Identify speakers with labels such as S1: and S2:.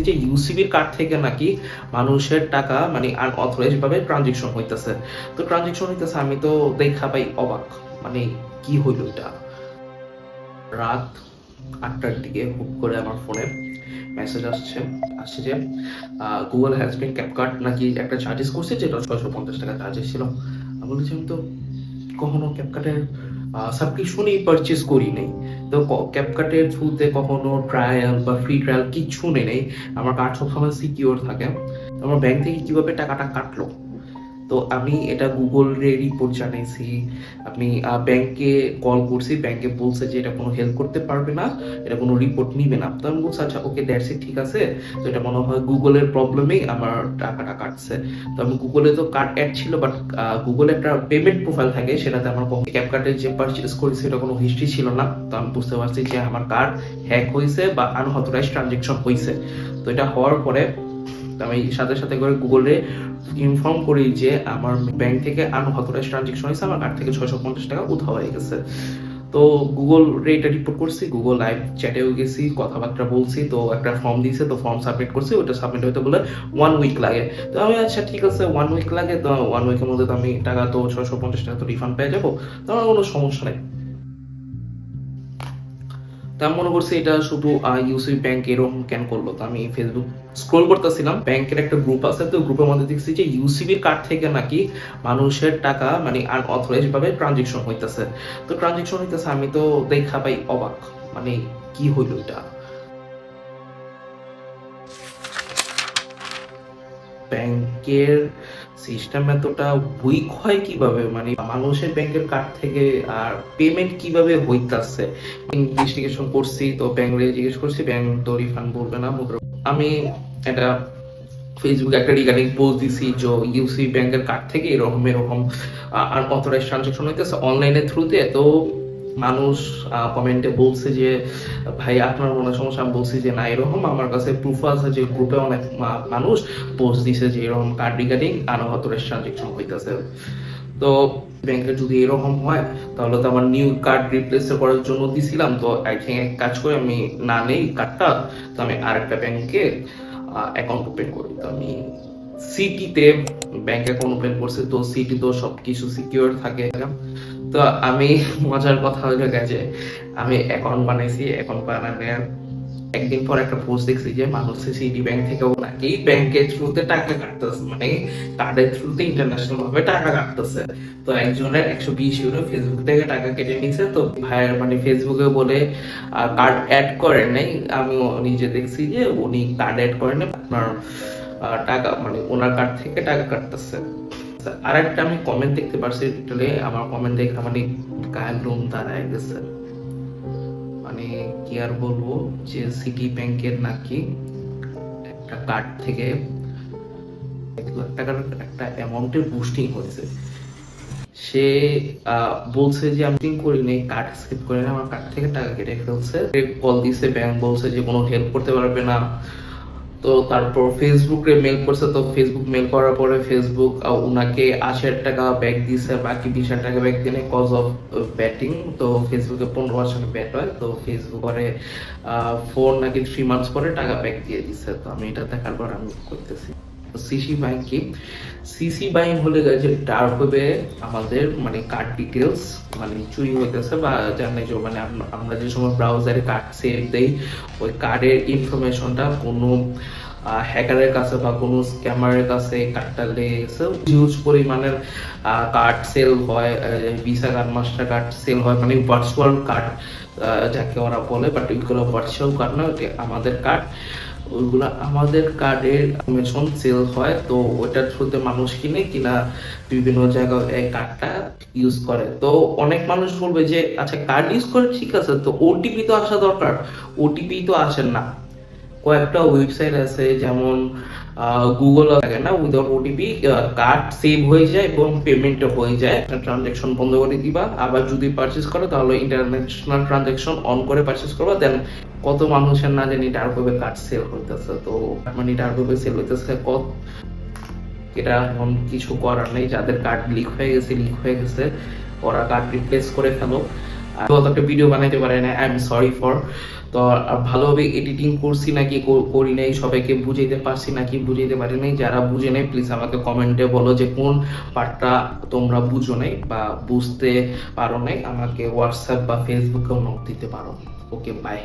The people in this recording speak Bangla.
S1: যে ইউসিবির কার্ড থেকে নাকি মানুষের টাকা মানে আনঅথরাইজড ভাবে ট্রানজেকশন হইতেছে। তো ট্রানজেকশন হইতেছে, আমি তো দেখা পাই অবাক, মানে কি হইল এটা। রাত 8টার দিকে হুট করে আমার ফোনে মেসেজ আসছে যে গুগল হ্যাজ বিন ক্যাপকাট নাকি একটা চার্জেস করছে, যেটা 650 টাকা চার্জেস ছিল। আমি বলেছি আমি তো কখনো ক্যাপকাটের সাবস্ক্রিপশনই পারচেজ করি নাই। তো ক্যাপকাটের থ্রুতে কখনো ট্রায়াল বা ফ্রি ট্রায়াল কিচ্ছু নেই। আমার কার্ড সবসময় সিকিউর থাকে। আমার ব্যাংক থেকে কিভাবে টাকাটা কাটলো? তো আমি এটা গুগলে রিপোর্ট জানাইছি, আপনি ব্যাংকে কল করছি, ব্যাংকে বলছে যে এটা কোনো হেল্প করতে পারবে না, এটা কোনো রিপোর্ট নিবে না। তো আমি বলছি আচ্ছা ওকে দ্যাটস ইট, ঠিক আছে। তো এটা মনে হয় গুগলের প্রবলেমেই আমার টাকাটা কাটছে। তো আমি গুগলে তো কার্ড অ্যাড ছিল, বাট গুগলে একটা পেমেন্ট প্রোফাইল থাকে, সেটাতে আমার ক্যাপ কার্ডের যে পারচেজ করেছি এটা কোনো হিস্ট্রি ছিল না। তো আমি বুঝতে পারছি যে আমার কার্ড হ্যাক হয়েছে বা আনঅথরাইজড ট্রানজেকশন হয়েছে। তো এটা হওয়ার পরে আমি সাথে সাথে করে গুগলে ইনফর্ম করি যে আমার ব্যাংক থেকে আনঅথরাইজড ট্রানজেকশন হয়েছে, আমার কার্ড থেকে 650 টাকা উধাও হয়ে গেছে। তো গুগল এটা রিপোর্ট করছি, গুগল লাইভ চ্যাটেও গেছি, কথাবার্তা বলছি। তো একটা ফর্ম দিয়েছে, তো ফর্ম সাবমিট করছি, ওটা সাবমিট হতে বলে 1 উইক লাগে। তো আমি আচ্ছা ঠিক আছে 1 উইক লাগে, তো 1 উইকের মধ্যে তো আমি টাকা তো 650 টাকা তো রিফান্ড পেয়ে যাবো, তো আমার কোনো সমস্যা নেই। তা আমি মনে করছি এটা শুধু ইউসিবি ব্যাংক এরকম কেন করলো। তো আমি ফেসবুক স্ক্রোল করতেছিলাম, ব্যাংকের একটা গ্রুপ আছে, তো গ্রুপের মধ্যে দেখছি যে ইউসিবির কার্ড থেকে নাকি মানুষের টাকা মানে আনঅথরাইজড ভাবে ট্রানজেকশন হইতেছে। তো ট্রানজেকশন হইতেছে, আমি তো দেখা পাই অবাক, মানে কি হইলো এটা। ব্যাংকের সিস্টেম এতটা উইক হয় কিভাবে, মানে মানুষের ব্যাংকের কার্ড থেকে আর পেমেন্ট কিভাবে হইতাছে। ইনভেস্টিগেশন করছি, তো ব্যাংকে জিজ্ঞেস করছি, ব্যাংক তো রিফান্ড বলবে না। আমি এটা ফেসবুকে একটা রিগার্ডিং পোস্ট দিছি যে ইউসি ব্যাংকের কার্ড থেকে এরকম এরকম আনঅথরাইজড ট্রানজাকশন হইতেছে অনলাইনের থ্রুতে। তো মানুষ কমেন্টে বলছে যে ভাই আপনার মনে সমস্যা। আমি বলছি যে না, এরকম আমার কাছে প্রুফ আছে যে গ্রুপে অনেক মানুষ পোস্ট দিছে যে এরকম কার্ড রিগার্ডিং আনঅথরাইজড ট্রানজাকশন হইতেছে। তো ব্যাংকে যদি এরকম হয় তাহলে তো আমার নিউ কার্ড রিপ্লেস করার জন্য দিছিলাম। তো আই থিঙ্ক এক কাজ করে আমি না নেই কার্ডটা, তো আমি আরেকটা ব্যাংকে অ্যাকাউন্ট ওপেন করি। তো আমি সিটিতে ব্যাংক অ্যাকাউন্ট ওপেন করছি, তো সিটি তো সবকিছু সিকিউর থাকে। তো আমি মজার কথা হলো যে আমি অ্যাকাউন্ট বানাইছি, অ্যাকাউন্ট বানানোর একদিন পর একটা পোস্ট দেখছি যে মানুষ সিটি ব্যাংক থেকেও নাকি ব্যাংকের থ্রুতে টাকা কাটতেছে, মানে কার্ডের থ্রুতে ইন্টারন্যাশনাল ভাবে টাকা কাটতেছে। তো একজনের 120 ইউরো ফেসবুক থেকে টাকা কেটে নিছে। তো ভাইয়ের মানে ফেসবুকে বলে কার্ড অ্যাড করেন নাই, আমিও নিজে দেখছি যে উনি কার্ড অ্যাড করেন নাই, আপনার টাকা মানে ওনার কার্ড থেকে টাকা কাটতেছে। আর একটা আমি কমেন্ট দেখতে পারছি, আমার কমেন্ট দেখে মানে গায়ের লোম দাঁড়ায় গেছে। মানে কি আর বলবো, যে সিটি ব্যাংকের নাকি একটা কার্ড থেকে 1 লাখ টাকার একটা অ্যামাউন্টের বুস্টিং হয়েছে। সে বলছে যে আমি করিনি, কার্ড স্কিপ করে আমার কার্ড থেকে টাকা কেটে ফেলছে। কল দিছে, ব্যাংক বলছে যে কোনো হেল্প করতে পারবে না। তো তারপর ফেসবুকে মেল করছে, তো ফেসবুক মেল করার পরে ফেসবুক ওনাকে 80,000 টাকা ব্যাক দিছে, বাকি 20,000 টাকা ব্যাক দিনে কজ অফ ব্যাটিং। তো ফেসবুকে 15% ব্যাট হয়, তো ফেসবুক পরে 4 নাকি 3 মান্থস পরে টাকা ব্যাক দিয়ে দিছে। তো আমি এটা দেখার পর আমি করতেছি সিসি বাইং কি। সিসি বাইং হলে যে ডার্ক ওয়েবে আমাদের মানে কার্ড ডিটেলস মানে চুরি হইতেছে বা জানে যে মানে আমরা যে সময় ব্রাউজারে কার্ড সেভ দেই, ওই কার্ডের ইনফরমেশনটা কোনো হ্যাকারের কাছে বা কোনো স্ক্যামারের কাছে কার্ডটা লেগে গেছে। হিউজ পরিমাণের কার্ড সেল হয়, Visa card, Mastercard sale হয়, মানে ভার্চুয়াল কার্ড যাকে ওরা বলে, বাট ওইগুলো ভার্চুয়াল কার্ড না, আমাদের কার্ড। ওইগুলো আমাদের কার্ডের ইনফরমেশন সেল হয়। তো ওইটার থ্রুতে মানুষ কিনা বিভিন্ন জায়গায় এই কার্ডটা ইউজ করে। তো অনেক মানুষ বলবে যে আচ্ছা কার্ড ইউজ করে ঠিক আছে, তো ওটিপি তো আসা দরকার, ওটিপি তো আসে না। কয়েকটা ওয়েবসাইট আছে যেমন গুগল থাকে না, উইদাউট ওটিপি কার্ড সেভ হয়ে যায় এবং পেমেন্টও হয়ে যায়। ট্রানজাকশন বন্ধ করে দিবা, আবার যদি পারচেজ করো তাহলে ইন্টারন্যাশনাল ট্রানজাকশন অন করে পারচেজ করবা। দেন কত মানুষের না জানি ডার্ক ওয়েবে কার্ড সেল হইতেছে। তো মানে ডার্ক ওয়েবে সেল হইতেছে কত, এটা এখন কিছু করার নেই। যাদের কার্ড লিক হয়ে গেছে ওরা কার্ড রিপ্লেস করে ফেলো। অত একটা ভিডিও বানাইতে পারে না, আই এম সরি ফর। তো ভালোভাবে এডিটিং করছি নাকি করি নাই, সবাইকে বুঝাইতে পারছি নাকি বুঝাইতে পারি নাই, যারা বুঝে নাই প্লিজ আমাকে কমেন্টে বলো যে কোন পার্টটা তোমরা বুঝো নাই বা বুঝতে পারো নাই, আমাকে হোয়াটসঅ্যাপ বা ফেসবুকেও নক দিতে পারো। ওকে, বাই।